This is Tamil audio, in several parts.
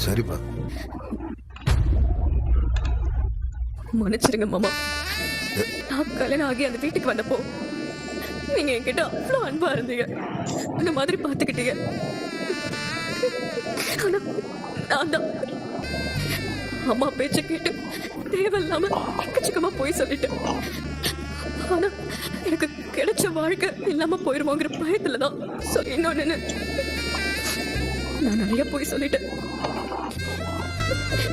சரிப்பா. மன்னிச்சிருங்க மாமா. நான் கல்யாணம் ஆகி அந்த வீட்டுக்கு வந்தப்போ நீங்க என்கிட்ட அவ்வளோ அன்பா இருந்தீங்க, அந்த மாதிரி பார்த்துக்கிட்டீங்க. ஆனா நான் தான் அம்மா பேச்ச கேட்டு தேவையில்லாம எக்கச்சக்கமா போய் சொல்லிட்டேன். ஆனா எனக்கு கிடைச்ச வாழ்க்கை இல்லாம போயிருமோங்கிற பயத்துலதான் இன்னொன்னு நான் நிறைய போய் சொல்லிட்டேன்.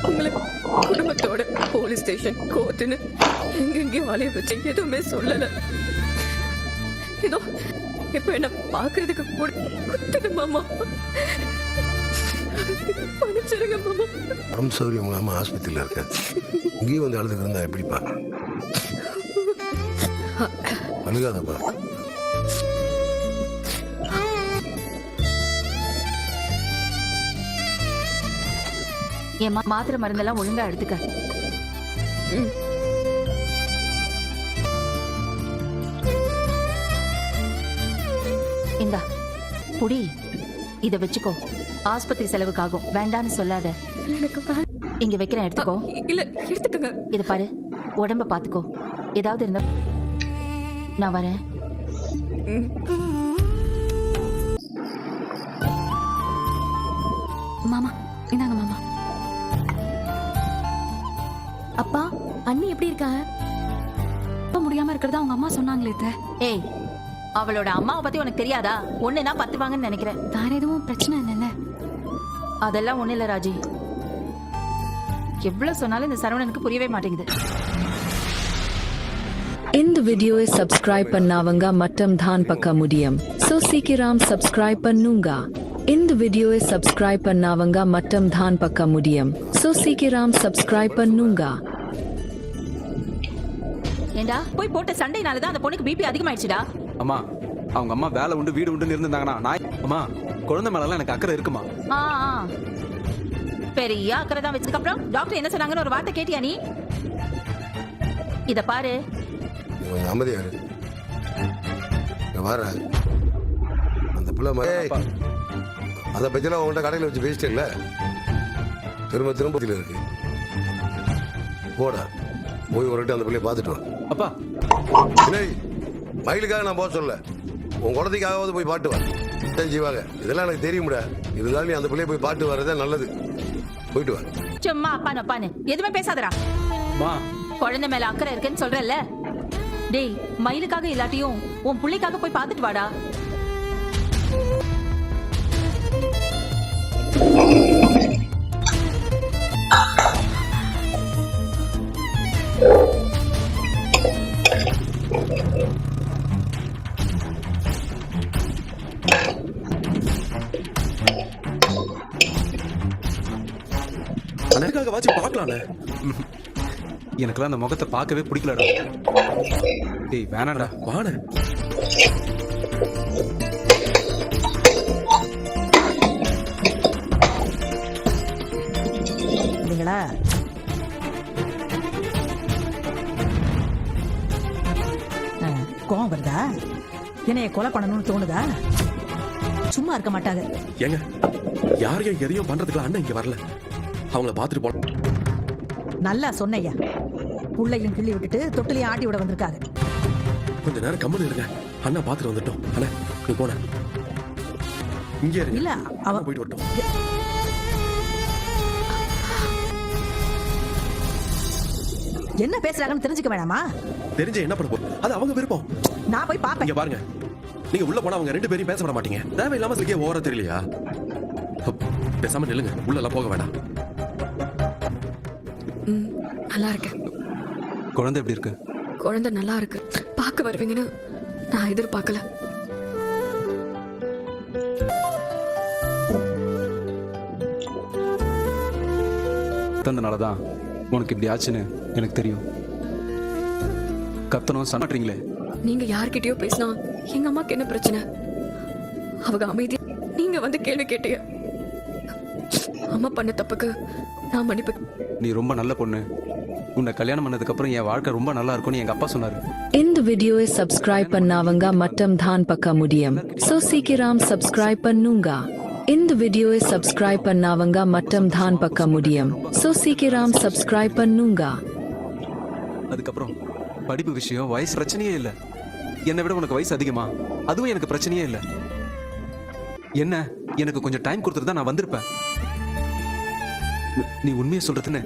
உங்களை குடும்பத்தோட போலீஸ் ஸ்டேஷன் கோர்ட்டுன்னு எங்கெங்கேயும் அலைய வச்சு எதுவுமே சொல்லல. ஏதோ இப்ப என்ன பாக்குறதுக்கு கூட குத்துது மாமா. மன்னிச்சிருங்க மாமா. உடம்பு சௌரியம் இல்லாம ஆஸ்பத்திரியில இருக்க, இங்கேயும் வந்து அழுதுக்கு இருந்தா எப்படிப்பா? அழுகாதப்பா. என் மாத்திரை மருந்தெல்லாம் ஒழுங்கா எடுத்துக்க. இந்தா புடி, இத வச்சுக்கோ. ஆஸ்பத்திரி செலவுக்காகும், வேண்டான்னு சொல்லாத. இங்க வைக்கிறேன், எடுத்துக்கோ. இல்ல எடுத்துக்கங்க. இது பாரு, உடம்ப பாத்துக்கோ. ஏதாவது இருந்தா நான் வரேன். மாமா இந்தாங்க மாமா. அப்பா அண்ணி எப்படி இருக்காங்க? முடியாம இருக்கிறதா அவங்க அம்மா சொன்னாங்களே. ஏய், அவளோட அம்மாவை பத்தி உனக்கு தெரியாதா? ஒண்ணுனா பத்துவாங்கன்னு நினைக்கிறேன். வேற எதுவும் பிரச்சனை இல்லைல்ல? அதெல்லாம் ஒண்ணு இல்ல ராஜி. எவ்வளவு சொன்னாலும் இந்த சரவணனுக்கு புரியவே மாட்டேங்குது. இந்த வீடியோவை சப்ஸ்கிரைப் பண்ணாவங்க மட்டும் தான் பார்க்க முடியும். சோ சீக்கிரம் சப்ஸ்கிரைப் பண்ணுங்க. இந்த வீடியோவை சப்ஸ்கிரைப் பண்ணாவங்க மட்டும் தான் பார்க்க முடியும். சோ சீக்கிரம் சப்ஸ்கிரைப் பண்ணுங்க. ஏண்டா போய் போட்ட சண்டைனால தான் அந்த பொண்ணுக்கு பிபி அதிகமாயிடுச்சுடா. அம்மா, அவங்க அம்மா வேலை உண்டு வீடு உண்டு இருந்தாங்கன்னா நான் அம்மா குழந்தை மேலாம் எனக்கு அக்கறை இருக்குமா? பெரிய அக்கறை தான் வச்சதுக்கு அப்புறம் டாக்டர் என்ன சொன்னாங்கன்னு ஒரு வார்த்தை கேட்டியா நீ? இத பாரு, அமைதியாரு வர அந்த பிள்ளை அதை பத்திலாம் உங்கள்கிட்ட கடையில் வச்சு பேசிட்டேன்ல, திரும்ப திரும்ப இருக்கு. போடா போய் ஒரு அந்த பிள்ளைய பார்த்துட்டு வா. அப்பா மயிலுக்காக நான் போக சொல்ல, உன் குழந்தைக்காவது போய் பாட்டு வா. ஜீவாக இதெல்லாம் எனக்கு தெரியும்டா. இருந்தாலும் நீ அந்த பிள்ளைய போய் பாட்டு வர்றதே நல்லது. போயிட்டு வா. சும்மா அப்பான்னு அப்பான்னு எதுவுமே பேசாதடா. குழந்தை மேல அக்கறை இருக்குன்னு சொல்றல்ல. டேய், மயிலுக்காக இல்லாட்டியும் உன் பிள்ளைக்காக போய் பார்த்துட்டு வாடா. எனக்காக வாட்சி பார்க்கலாம்ல. எனக்குலாம் அந்த முகத்தை பார்க்கவே பிடிக்கலடா. டேய் வேணாடா, வாண. இல்லைங்களா? கோவம் வருதா? என்னைய கொலை பண்ணணும்னு தோணுதா? சும்மா இருக்க மாட்டாங்க. ஏங்க, யாரையும் எதையும் பண்றதுக்கு அண்ணன் இங்க வரல. அவங்கள பாத்துட்டு போ. நல்லா சொன்னையா. புள்ளையும் கிள்ளி விட்டுட்டு தொட்டிலையும் ஆட்டி விட வந்திருக்காங்க. கொஞ்ச நேரம் கம்முன்னு இருங்க, அண்ணா பாத்துட்டு வந்துட்டோம். அண்ணா நீ போன இங்கே இருங்க. இல்ல அவ போயிட்டு வரட்டும். என்ன பேசுறாங்கன்னு தெரிஞ்சுக்க வேணாமா? தெரிஞ்ச என்ன பண்ண போறோம்? அது அவங்க விருப்பம். நான் போய் பாப்பேன். இங்க பாருங்க, நீங்க உள்ள போனா அவங்க ரெண்டு பேரும் பேச விட மாட்டீங்க. தேவையில்லாம சிரிக்கே ஓர தெரியலையா? பேசாம நில்லுங்க, உள்ள எல்லாம் போக வேண்டாம். நல்லா இருக்கேன். குழந்தை எப்படி இருக்கு? குழந்தை நல்லா இருக்கு. பார்க்க வருவீங்கன்னு நான் எதிர்பார்க்கல. தந்தனாலதான் உனக்கு இப்படி ஆச்சுன்னு எனக்கு தெரியும். கத்தணும் சண்டீங்களே. நீங்க யார்கிட்டயோ பேசினா எங்க அம்மாக்கு என்ன பிரச்சனை? அவங்க அமைதி, நீங்க வந்து கேள்வி கேட்டீங்க. அம்மா பண்ண தப்புக்கு நான் மன்னிப்பு. நீ ரொம்ப நல்ல பொண்ணு. உன்னை கல்யாணம் பண்ணதுக்கு அப்புறம் என் வாழ்க்கை ரொம்ப நல்லா இருக்கும்னு எங்க அப்பா சொன்னாரு. இந்த வீடியோவை சப்ஸ்கிரைப் பண்ணாவங்க மட்டும் தான் பார்க்க முடியும். சோ சீக்கிரம் சப்ஸ்கிரைப் பண்ணுங்க. இந்த வீடியோவை சப்ஸ்கிரைப் பண்ணாவங்க மட்டும் தான் பார்க்க முடியும். சோ சீக்கிரம் சப்ஸ்கிரைப் பண்ணுங்க. அதுக்கப்புறம் படிப்பு விஷயம் வயசு பிரச்சனையே இல்லை. என்னை விட உனக்கு வயசு அதிகமா, அதுவும் எனக்கு பிரச்சனையே இல்லை. என்ன எனக்கு கொஞ்சம் டைம் கொடுத்துட்டு தான் நான் வந்திருப்பேன். நீ உண்மையை சொல்றதுன்னு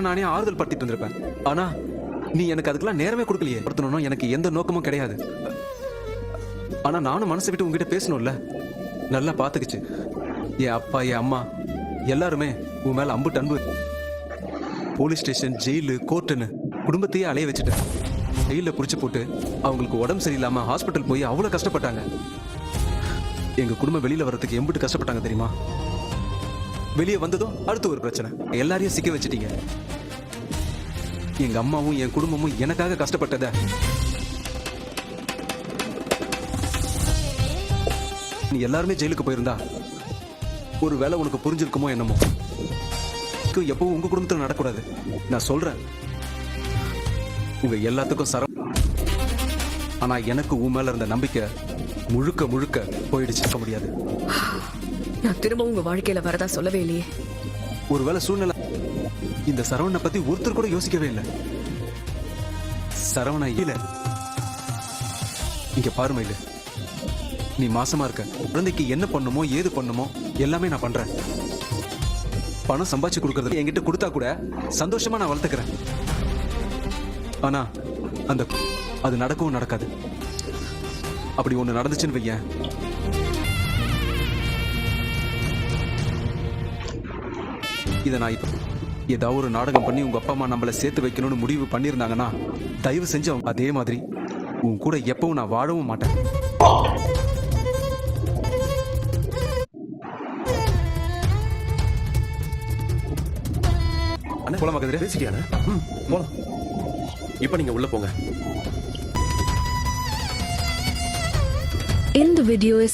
நானே ஆறுதல் படுத்திட்டு வந்திருப்பேன். ஆனா நீ எனக்கு அதுக்கெல்லாம் நேரமே கொடுக்கலையே. படுத்தணும் எனக்கு எந்த நோக்கமும் கிடையாது. ஆனா நானும் மனசை விட்டு உங்ககிட்ட பேசணும்ல. நல்லா பாத்துக்குச்சு என் அப்பா என் அம்மா எல்லாருமே உன் மேல அம்புட்டு அன்பு. போலீஸ் ஸ்டேஷன், ஜெயிலு, கோர்ட்டுன்னு குடும்பத்தையே அலைய வச்சுட்டேன். ஜெயில புடிச்சு போட்டு அவங்களுக்கு உடம்பு சரியில்லாம ஹாஸ்பிட்டல் போய் அவ்வளவு கஷ்டப்பட்டாங்க. எங்க குடும்பம் வெளியில வர்றதுக்கு எம்பிட்டு கஷ்டப்பட்டாங்க தெரியுமா? வெளியே வந்ததும் அடுத்து ஒரு பிரச்சனை. எல்லாரையும் சிக்க வச்சிட்டீங்க. எங்க அம்மாவும் என் குடும்பமும் எனக்காக கஷ்டப்பட்டத நீ எல்லாருமே ஜெயிலுக்கு போயிருந்தா ஒரு வேளை உனக்கு புரிஞ்சிருக்குமோ என்னமோ. எப்பவும் உங்க குடும்பத்துல நடக்கூடாது. நான் சொல்றேன் உங்க எல்லாத்துக்கும் சரம். ஆனா எனக்கு உன் மேல இருந்த நம்பிக்கை முழுக்க முழுக்க போயிடுச்சு. இருக்க முடியாது. நான் திரும்ப உங்க வாழ்க்கையில வரதா சொல்லவே இல்லையே. ஒருவேளை சூழ்நிலை இந்த சரவணனை பத்தி ஒருத்தர் கூட யோசிக்கவே இல்லை. சரவண இல்ல. இங்க பாரு மயிலு, நீ மாசமா இருக்க. குழந்தைக்கு என்ன பண்ணுமோ ஏது பண்ணுமோ எல்லாமே நான் பண்றேன். பணம் சம்பாதிச்சு கொடுக்கறது என்கிட்ட கொடுத்தா கூட சந்தோஷமா நான் வளர்த்துக்கிறேன். ஆனா அது நடக்கவும் நடக்காது. அப்படி ஒண்ணு நடந்துச்சுன்னு வையேன், இதை நான் இப்ப ஏதாவது ஒரு நாடகம் பண்ணி உங்க அப்பா அம்மா நம்மளை சேர்த்து வைக்கணும்னு முடிவு பண்ணியிருந்தாங்கன்னா தயவு செஞ்சு அவங்க அதே மாதிரி உன் கூட எப்பவும் நான் வாழவும் மாட்டேன். போலாமா கதிரே? பேசிட்டியாண்ணே? போலாம். இப்ப நீங்க உள்ள போங்க. இந்த வீடியோவை